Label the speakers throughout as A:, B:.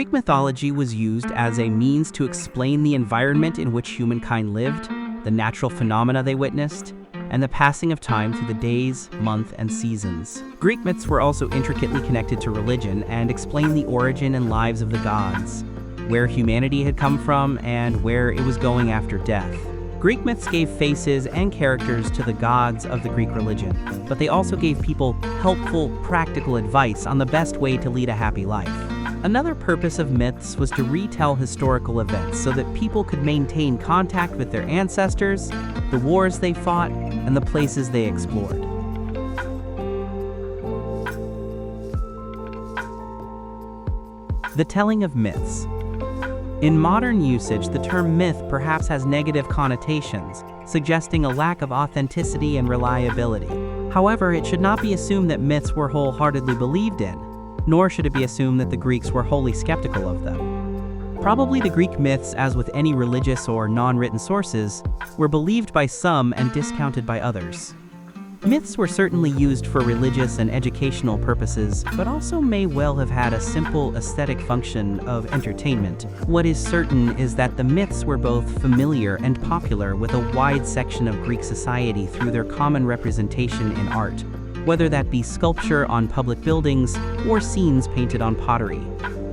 A: Greek mythology was used as a means to explain the environment in which humankind lived, the natural phenomena they witnessed, and the passing of time through the days, months, and seasons. Greek myths were also intricately connected to religion and explained the origin and lives of the gods, where humanity had come from, and where it was going after death. Greek myths gave faces and characters to the gods of the Greek religion, but they also gave people helpful, practical advice on the best way to lead a happy life. Another purpose of myths was to retell historical events so that people could maintain contact with their ancestors, the wars they fought, and the places they explored. The telling of myths. In modern usage, the term myth perhaps has negative connotations, suggesting a lack of authenticity and reliability. However, it should not be assumed that myths were wholeheartedly believed in, nor should it be assumed that the Greeks were wholly skeptical of them. Probably the Greek myths, as with any religious or non-written sources, were believed by some and discounted by others. Myths were certainly used for religious and educational purposes, but also may well have had a simple aesthetic function of entertainment. What is certain is that the myths were both familiar and popular with a wide section of Greek society through their common representation in art, whether that be sculpture on public buildings or scenes painted on pottery.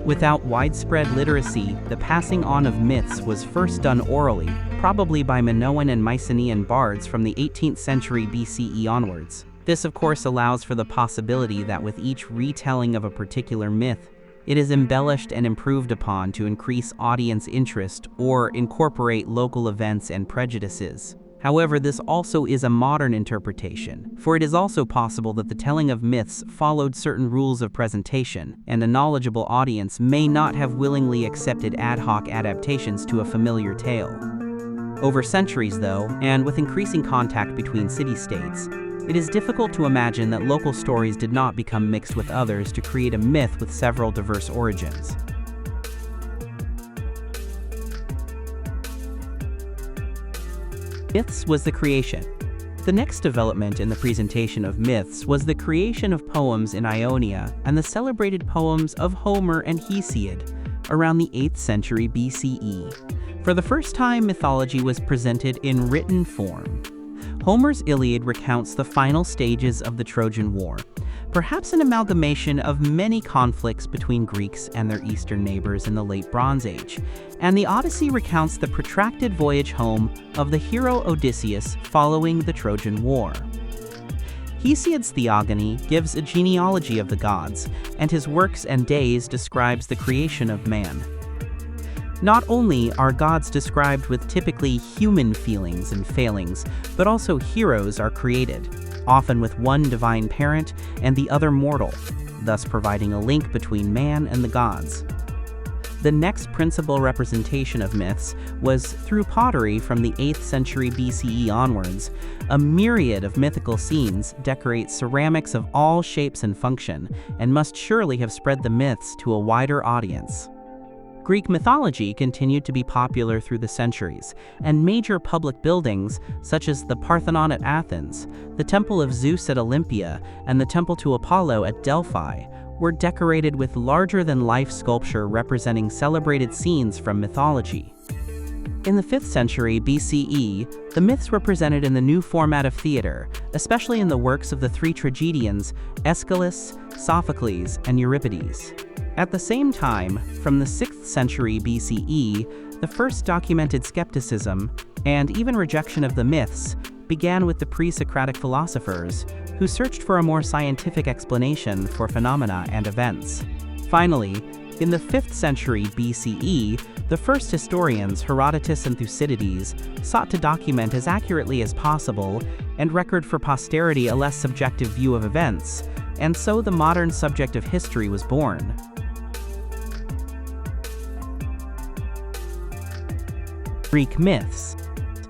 A: Without widespread literacy, the passing on of myths was first done orally, probably by Minoan and Mycenaean bards from the 18th century BCE onwards. This of course allows for the possibility that with each retelling of a particular myth, it is embellished and improved upon to increase audience interest or incorporate local events and prejudices. However, this also is a modern interpretation, for it is also possible that the telling of myths followed certain rules of presentation, and a knowledgeable audience may not have willingly accepted ad hoc adaptations to a familiar tale. Over centuries, though, and with increasing contact between city-states, it is difficult to imagine that local stories did not become mixed with others to create a myth with several diverse origins. Myths was the creation. The next development in the presentation of myths was the creation of poems in Ionia and the celebrated poems of Homer and Hesiod around the 8th century BCE. For the first time, mythology was presented in written form. Homer's Iliad recounts the final stages of the Trojan War, perhaps an amalgamation of many conflicts between Greeks and their eastern neighbors in the late Bronze Age, and the Odyssey recounts the protracted voyage home of the hero Odysseus following the Trojan War. Hesiod's Theogony gives a genealogy of the gods, and his Works and Days describes the creation of man. Not only are gods described with typically human feelings and failings, but also heroes are created, often with one divine parent and the other mortal, thus providing a link between man and the gods. The next principal representation of myths was through pottery from the 8th century BCE onwards. A myriad of mythical scenes decorate ceramics of all shapes and function, and must surely have spread the myths to a wider audience. Greek mythology continued to be popular through the centuries, and major public buildings, such as the Parthenon at Athens, the Temple of Zeus at Olympia, and the Temple to Apollo at Delphi, were decorated with larger-than-life sculpture representing celebrated scenes from mythology. In the 5th century BCE, the myths were presented in the new format of theater, especially in the works of the three tragedians Aeschylus, Sophocles, and Euripides. At the same time, from the 6th century BCE, the first documented skepticism, and even rejection of the myths, began with the pre-Socratic philosophers, who searched for a more scientific explanation for phenomena and events. Finally, in the 5th century BCE, the first historians, Herodotus and Thucydides, sought to document as accurately as possible and record for posterity a less subjective view of events, and so the modern subject of history was born. Greek myths.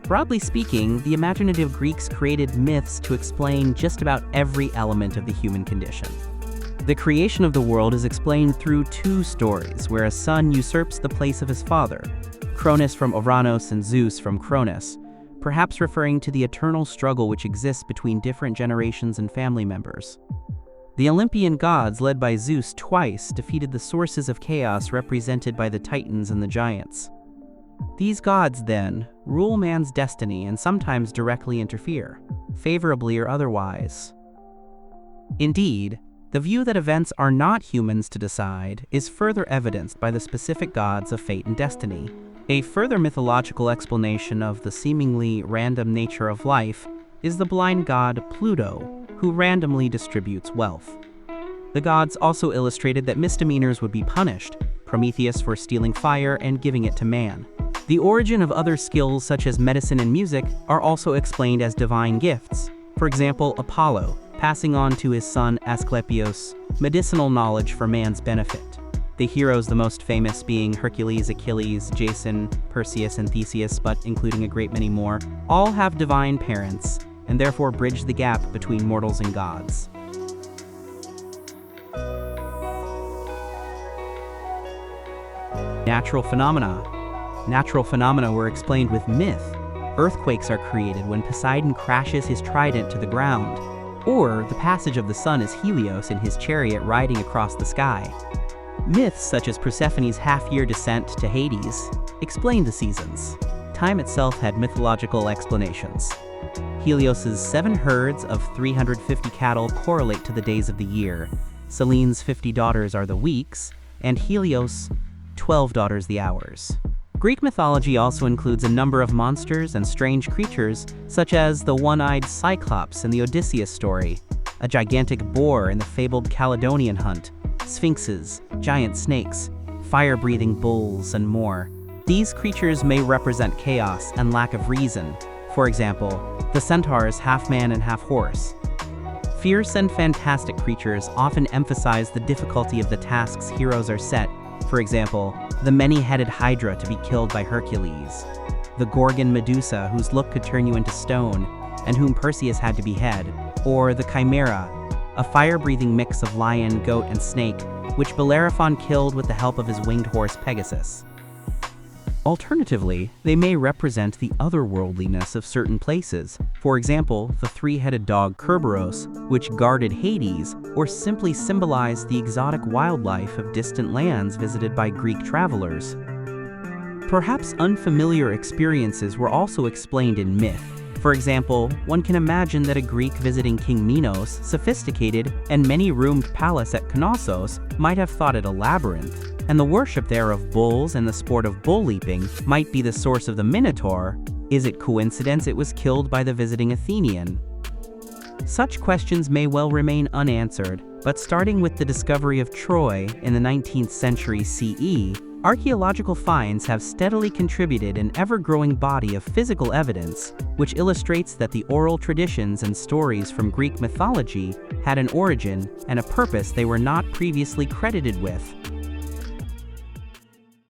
A: Broadly speaking, the imaginative Greeks created myths to explain just about every element of the human condition. The creation of the world is explained through two stories, where a son usurps the place of his father, Cronus from Ouranos and Zeus from Cronus, perhaps referring to the eternal struggle which exists between different generations and family members. The Olympian gods, led by Zeus twice, defeated the sources of chaos represented by the Titans and the giants. These gods, then, rule man's destiny and sometimes directly interfere, favorably or otherwise. Indeed, the view that events are not humans to decide is further evidenced by the specific gods of fate and destiny. A further mythological explanation of the seemingly random nature of life is the blind god Pluto, who randomly distributes wealth. The gods also illustrated that misdemeanors would be punished, Prometheus for stealing fire and giving it to man. The origin of other skills such as medicine and music are also explained as divine gifts. For example, Apollo, passing on to his son Asclepios medicinal knowledge for man's benefit. The heroes the most famous being Hercules, Achilles, Jason, Perseus, and Theseus, but including a great many more, all have divine parents, and therefore bridge the gap between mortals and gods. Natural phenomena. Natural phenomena were explained with myth. Earthquakes are created when Poseidon crashes his trident to the ground, or the passage of the sun as Helios in his chariot riding across the sky. Myths such as Persephone's half-year descent to Hades explained the seasons. Time itself had mythological explanations. Helios's 7 herds of 350 cattle correlate to the days of the year. Selene's 50 daughters are the weeks, and Helios' 12 daughters the hours. Greek mythology also includes a number of monsters and strange creatures, such as the one-eyed Cyclops in the Odysseus story, a gigantic boar in the fabled Caledonian hunt, sphinxes, giant snakes, fire-breathing bulls, and more. These creatures may represent chaos and lack of reason. For example, the centaur is half man and half horse. Fierce and fantastic creatures often emphasize the difficulty of the tasks heroes are set. For example, the many-headed Hydra to be killed by Hercules, the Gorgon Medusa whose look could turn you into stone and whom Perseus had to behead, or the Chimera, a fire-breathing mix of lion, goat, and snake, which Bellerophon killed with the help of his winged horse Pegasus. Alternatively, they may represent the otherworldliness of certain places. For example, the 3-headed dog Kerberos, which guarded Hades, or simply symbolized the exotic wildlife of distant lands visited by Greek travelers. Perhaps unfamiliar experiences were also explained in myth. For example, one can imagine that a Greek visiting King Minos' sophisticated and many-roomed palace at Knossos might have thought it a labyrinth, and the worship there of bulls and the sport of bull leaping might be the source of the Minotaur. Is it coincidence it was killed by the visiting Athenian? Such questions may well remain unanswered, but starting with the discovery of Troy in the 19th century CE, archaeological finds have steadily contributed an ever-growing body of physical evidence, which illustrates that the oral traditions and stories from Greek mythology had an origin and a purpose they were not previously credited with.